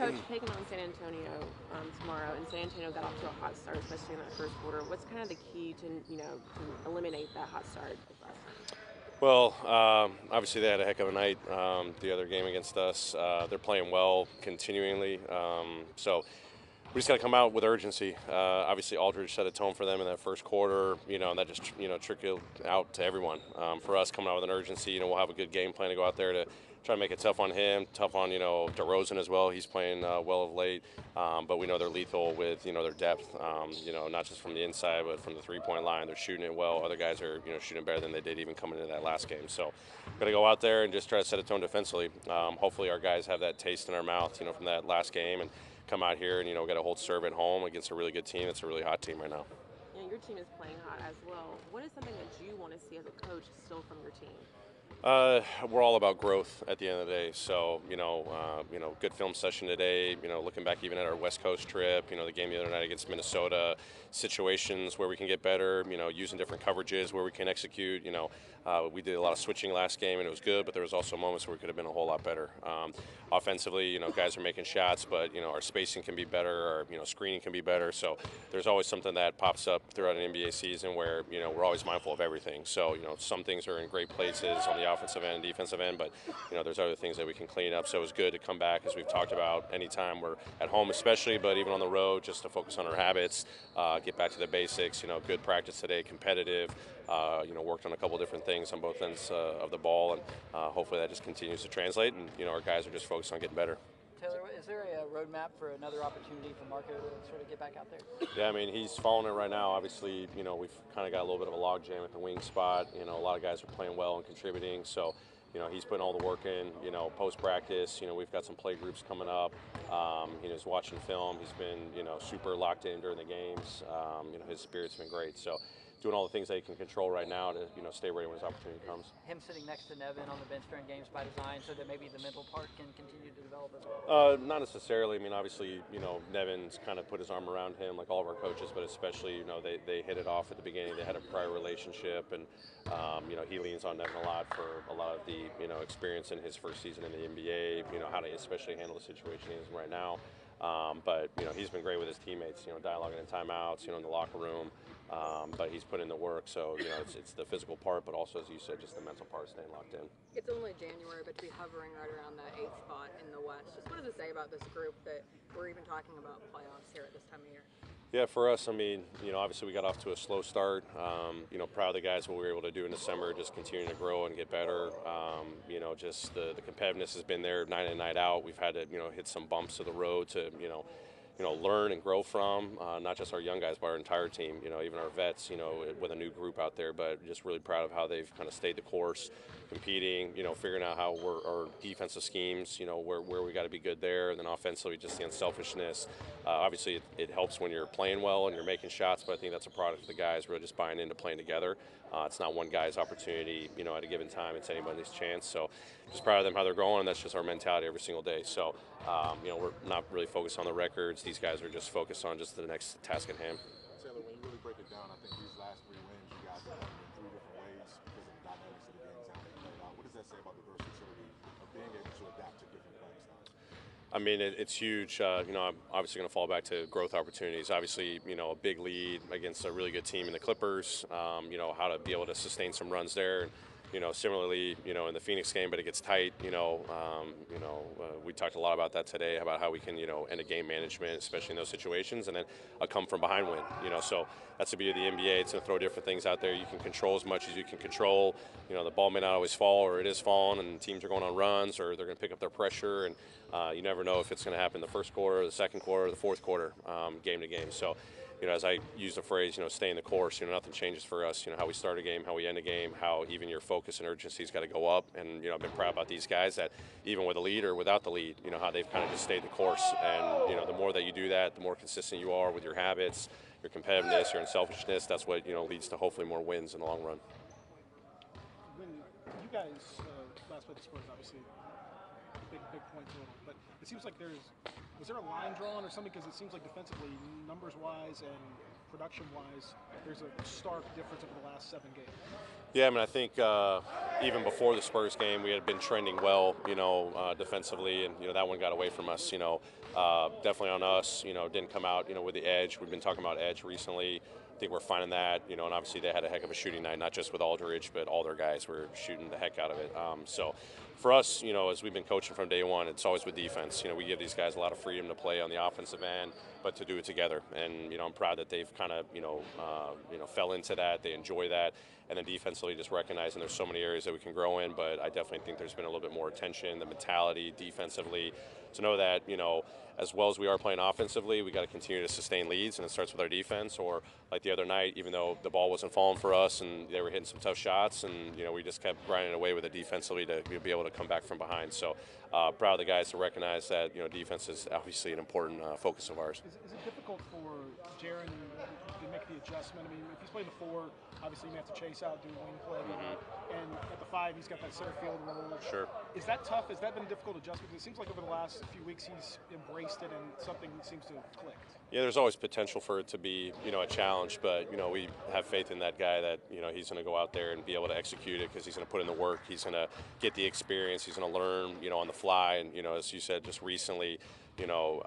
Coach, taking on San Antonio tomorrow, and San Antonio got off to a hot start, especially in that first quarter. What's kind of the key to to eliminate that hot start last time? Well, obviously they had a heck of a night. The other game against us, they're playing well continually. So we just got to come out with urgency. Obviously, Aldridge set a tone for them in that first quarter. And that just trickled out to everyone. For us, coming out with an urgency, we'll have a good game plan to go out there to try to make it tough on him, tough on DeRozan as well. He's playing well of late, but we know they're lethal with their depth. Not just from the inside, but from the three-point line. They're shooting it well. Other guys are shooting better than they did even coming into that last game. So, got to go out there and just try to set a tone defensively. Hopefully, our guys have that taste in our mouth, from that last game and come out here and got to hold serve at home against a really good team. It's a really hot team right now. Yeah, your team is playing hot as well. What is something that you want to see as a coach still from your team? We're all about growth at the end of the day. So, good film session today. Looking back even at our West Coast trip. The game the other night against Minnesota. Situations where we can get better. Using different coverages where we can execute. We did a lot of switching last game and it was good, but there was also moments where we could have been a whole lot better. Offensively, guys are making shots, but our spacing can be better. Our screening can be better. So there's always something that pops up throughout an NBA season where we're always mindful of everything. So some things are in great places on the offensive end, defensive end, but there's other things that we can clean up. So it was good to come back, as we've talked about, anytime we're at home especially, but even on the road, just to focus on our habits, get back to the basics. Good practice today, competitive. Worked on a couple different things on both ends of the ball, and hopefully that just continues to translate. And our guys are just focused on getting better. Taylor, is there a roadmap for another opportunity for Marko to sort of get back out there? Yeah, I mean, he's following it right now. Obviously, we've kind of got a little bit of a log jam at the wing spot. A lot of guys are playing well and contributing. So, he's putting all the work in. Post-practice, we've got some play groups coming up. He's watching film. He's been, super locked in during the games. His spirit's been great. So, doing all the things that he can control right now to stay ready when his opportunity comes. Him sitting next to Nevin on the bench during games by design, so that maybe the mental part can continue to develop as well. Not necessarily. I mean, obviously, Nevin's kind of put his arm around him, like all of our coaches, but especially, they hit it off at the beginning. They had a prior relationship, and he leans on Nevin a lot for a lot of the experience in his first season in the NBA. How to especially handle the situation he's in right now. But he's been great with his teammates. Dialoguing in timeouts. In the locker room. But he's put in the work, so it's the physical part, but also, as you said, just the mental part, staying locked in. It's only January, but to be hovering right around that 8th spot in the West, just what does it say about this group that we're even talking about playoffs here at this time of year? Yeah, for us, I mean, obviously we got off to a slow start. Proud of the guys, what we were able to do in December, just continuing to grow and get better. Just the competitiveness has been there night in, night out. We've had to, hit some bumps of the road to, learn and grow from, not just our young guys, but our entire team, even our vets, with a new group out there, but just really proud of how they've kind of stayed the course, competing, figuring out how our defensive schemes, where we got to be good there, and then offensively, just the unselfishness. Obviously, it helps when you're playing well and you're making shots, but I think that's a product of the guys really just buying into playing together. It's not one guy's opportunity, at a given time. It's anybody's chance. So just proud of them, how they're growing, and that's just our mentality every single day. So, we're not really focused on the records. These guys are just focused on just the next task at hand. Taylor, when you really break it down, I think these last 3 wins, you guys have won in 3 different ways because of the dynamics of the games and how they played out. What does that say about the versatility of being able to adapt to different playing styles? I mean, it's huge. I'm obviously going to fall back to growth opportunities. Obviously, a big lead against a really good team in the Clippers. How to be able to sustain some runs there. Similarly, in the Phoenix game, but it gets tight. We talked a lot about that today, about how we can, end a game management, especially in those situations, and then a come from behind win. So that's the beauty of the NBA. It's going to throw different things out there. You can control as much as you can control. The ball may not always fall, or it is falling, and teams are going on runs, or they're going to pick up their pressure, and you never know if it's going to happen in the first quarter, the second quarter, or the fourth quarter, game to game. So, as I use the phrase, stay in the course, nothing changes for us, how we start a game, how we end a game, how even your focus and urgency's got to go up. And, I've been proud about these guys that even with a lead or without the lead, how they've kind of just stayed the course. And, the more that you do that, the more consistent you are with your habits, your competitiveness, your unselfishness. That's what, leads to hopefully more wins in the long run. When you guys last played the Spurs, obviously, big point total, but it seems like was there a line drawn or something? Because it seems like defensively, numbers-wise and production-wise, there's a stark difference over the last 7 games. Yeah, I mean, I think even before the Spurs game, we had been trending well, defensively, and that one got away from us. Definitely on us. Didn't come out, with the edge. We've been talking about edge recently. I think we're finding that, and obviously they had a heck of a shooting night, not just with Aldridge, but all their guys were shooting the heck out of it. So for us, as we've been coaching from day one, it's always with defense. We give these guys a lot of freedom to play on the offensive end, but to do it together. And I'm proud that they've kind of fell into that. They enjoy that. And then defensively, just recognizing there's so many areas that we can grow in, but I definitely think there's been a little bit more attention, the mentality defensively, to know that, as well as we are playing offensively, we got to continue to sustain leads, and it starts with our defense. Or like the other night, even though the ball wasn't falling for us and they were hitting some tough shots, and we just kept grinding away with it defensively to be able to come back from behind. So proud of the guys to recognize that defense is obviously an important focus of ours. Is it difficult for Jaren to make the adjustment? I mean, if he's playing the 4, obviously you have to chase out, do a wing play, and at the 5 he's got that center field role. Sure. Is that tough? Has that been a difficult adjustment? Because it seems like over the last few weeks he's embraced it and something seems to have clicked. Yeah, there's always potential for it to be, a challenge, but, we have faith in that guy that, he's going to go out there and be able to execute it because he's going to put in the work. He's going to get the experience. He's going to learn, on the fly. And, as you said just recently,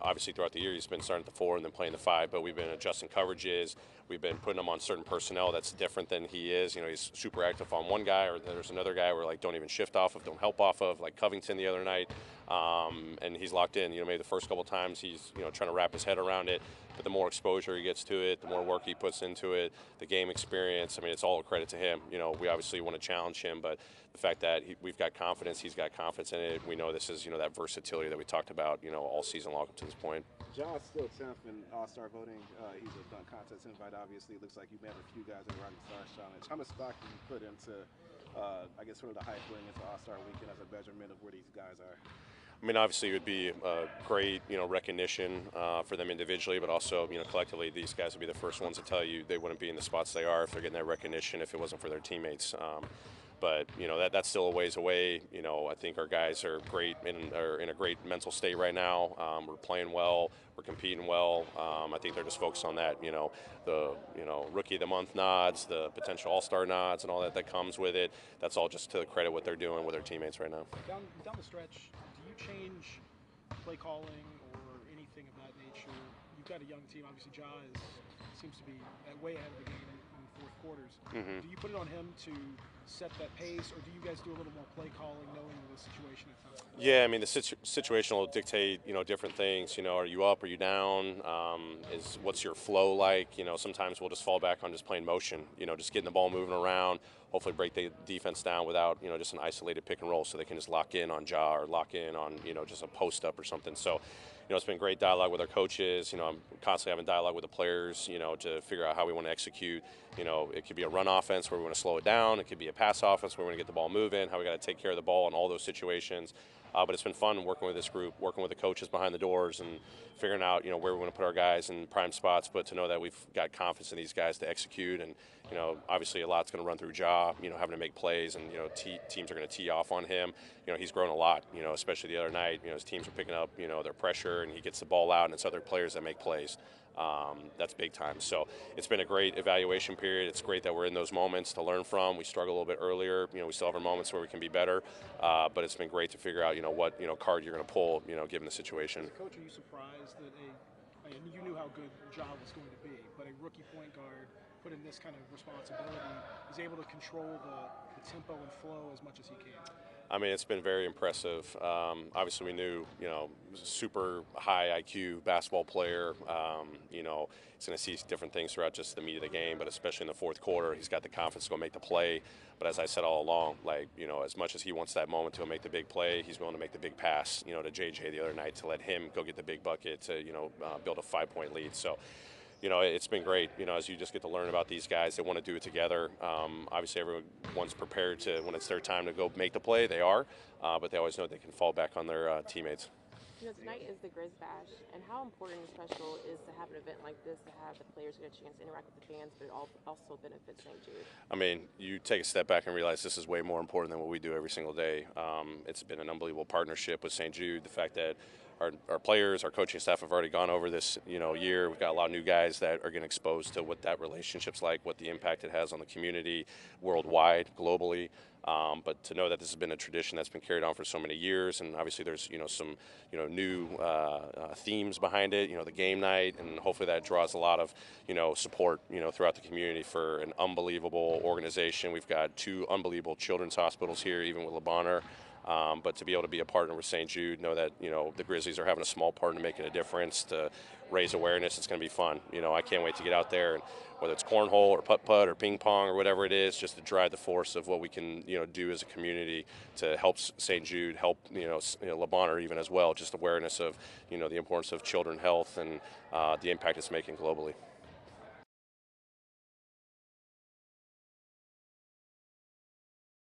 obviously throughout the year he's been starting at the 4 and then playing the 5, but we've been adjusting coverages. We've been putting him on certain personnel that's different than he is. He's super active on one guy, or there's another guy where don't even shift off of, don't help off of, like Covington the other night. And he's locked in. Maybe the first couple times he's trying to wrap his head around it, but the more exposure he gets to it, the more work he puts into it, the game experience. I mean, it's all a credit to him. We obviously want to challenge him, but the fact that we've got confidence, he's got confidence in it. We know this is that versatility that we talked about all season long up to this point. John's still 10th in All-Star voting. He's a dunk contest invite. Obviously, it looks like you met a few guys in the Rising Stars Challenge. How much stock do you put into, sort of the hype going into All-Star Weekend as a measurement of where these guys are? I mean, obviously, it would be a great, recognition for them individually, but also, collectively, these guys would be the first ones to tell you they wouldn't be in the spots they are if they're getting that recognition if it wasn't for their teammates. But that's still a ways away. I think our guys are great are in a great mental state right now. We're playing well. We're competing well. I think they're just focused on that. The Rookie of the Month nods, the potential All-Star nods, and all that comes with it. That's all just to the credit what they're doing with their teammates right now. Down the stretch, do you change play calling or anything of that nature? You've got a young team. Obviously, seems to be way ahead of the game in fourth quarters. Do you put it on him to set that pace, or do you guys do a little more play calling, knowing the situation at times? Yeah, I mean, the situation will dictate, different things. Are you up? Are you down? What's your flow like? Sometimes we'll just fall back on just playing motion. Just getting the ball moving around. Hopefully, break the defense down without, just an isolated pick and roll, so they can just lock in on Ja or lock in on, just a post up or something. So, it's been great dialogue with our coaches. I'm constantly having dialogue with the players, to figure out how we want to execute. It could be a run offense where we want to slow it down. It could be a pass offense where we want to get the ball moving, how we got to take care of the ball in all those situations. But it's been fun working with this group, working with the coaches behind the doors and figuring out, where we want to put our guys in prime spots, but to know that we've got confidence in these guys to execute. And, obviously a lot's going to run through Ja, having to make plays, and, teams are going to tee off on him. He's grown a lot, especially the other night. His teams are picking up, their pressure, and he gets the ball out, and it's other players that make plays. That's big time. So it's been a great evaluation period. It's great that we're in those moments to learn from. We struggle a little bit earlier. We still have our moments where we can be better, but it's been great to figure out, what card you're going to pull, given the situation. As a coach, are you surprised that you knew how good Ja was going to be, but a rookie point guard put in this kind of responsibility is able to control the tempo and flow as much as he can? I mean, it's been very impressive. Obviously, we knew, he was a super high IQ basketball player. He's going to see different things throughout just the meat of the game, but especially in the fourth quarter, he's got the confidence to go make the play. But as I said all along, as much as he wants that moment to go make the big play, he's willing to make the big pass, to JJ the other night to let him go get the big bucket to, build a 5-point lead. So, it's been great, as you just get to learn about these guys. They want to do it together. Obviously, everyone's prepared to, when it's their time to go make the play, they are, but they always know they can fall back on their teammates. Tonight is the Grizz Bash, and how important and special is to have an event like this, to have the players get a chance to interact with the fans, but it also benefits St. Jude? I mean, you take a step back and realize this is way more important than what we do every single day. It's been an unbelievable partnership with St. Jude. The fact that our players, our coaching staff have already gone over this, year. We've got a lot of new guys that are getting exposed to what that relationship's like, what the impact it has on the community worldwide, globally. But to know that this has been a tradition that's been carried on for so many years, and obviously there's some new themes behind it. The game night, and hopefully that draws a lot of support throughout the community for an unbelievable organization. We've got 2 unbelievable children's hospitals here, even with LeBonner. But to be able to be a partner with St. Jude, know that the Grizzlies are having a small part in making a difference to raise awareness. It's going to be fun. I can't wait to get out there, and whether it's cornhole or putt-putt or ping pong or whatever it is, just to drive the force of what we can do as a community to help St. Jude, help LeBonner even as well. Just awareness of the importance of children health and the impact it's making globally.